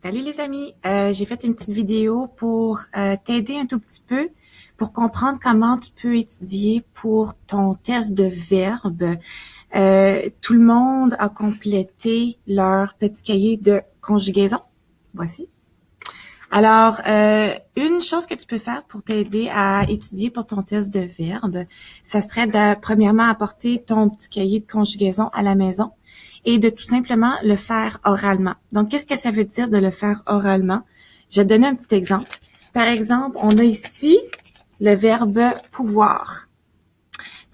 Salut les amis, j'ai fait une petite vidéo pour t'aider un tout petit peu pour comprendre comment tu peux étudier pour ton test de verbe. Tout le monde a complété leur petit cahier de conjugaison. Voici. Alors, une chose que tu peux faire pour t'aider à étudier pour ton test de verbe, ça serait de premièrement apporter ton petit cahier de conjugaison à la maison et de tout simplement le faire oralement. Donc, qu'est-ce que ça veut dire de le faire oralement? Je vais te donner un petit exemple. Par exemple, on a ici le verbe pouvoir.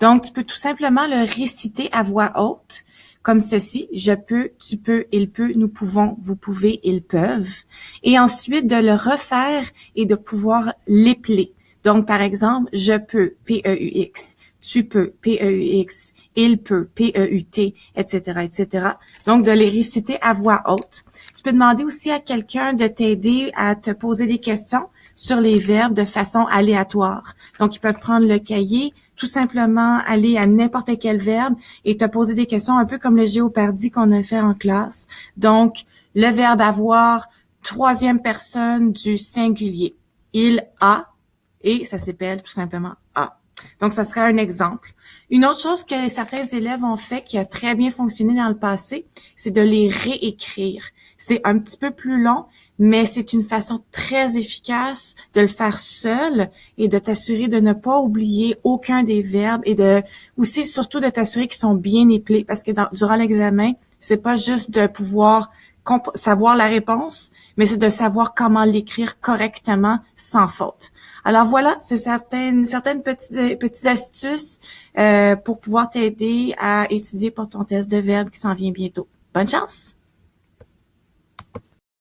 Donc, tu peux tout simplement le réciter à voix haute, comme ceci. Je peux, tu peux, il peut, nous pouvons, vous pouvez, ils peuvent. Et ensuite, de le refaire et de pouvoir l'épeler. Donc, par exemple, je peux, P-E-U-X, tu peux, P-E-U-X, il peut, P-E-U-T, etc., etc. Donc, de les réciter à voix haute. Tu peux demander aussi à quelqu'un de t'aider à te poser des questions sur les verbes de façon aléatoire. Donc, ils peuvent prendre le cahier, tout simplement aller à n'importe quel verbe et te poser des questions un peu comme le Géopardy qu'on a fait en classe. Donc, le verbe avoir, troisième personne du singulier. Il a, et ça s'appelle tout simplement a. Donc, ça serait un exemple. Une autre chose que certains élèves ont fait qui a très bien fonctionné dans le passé, c'est de les réécrire. C'est un petit peu plus long, mais c'est une façon très efficace de le faire seul et de t'assurer de ne pas oublier aucun des verbes et de aussi surtout de t'assurer qu'ils sont bien épelés parce que durant l'examen, c'est pas juste de pouvoir savoir la réponse, mais c'est de savoir comment l'écrire correctement sans faute. Alors voilà, c'est certaines petites astuces pour pouvoir t'aider à étudier pour ton test de verbe qui s'en vient bientôt. Bonne chance!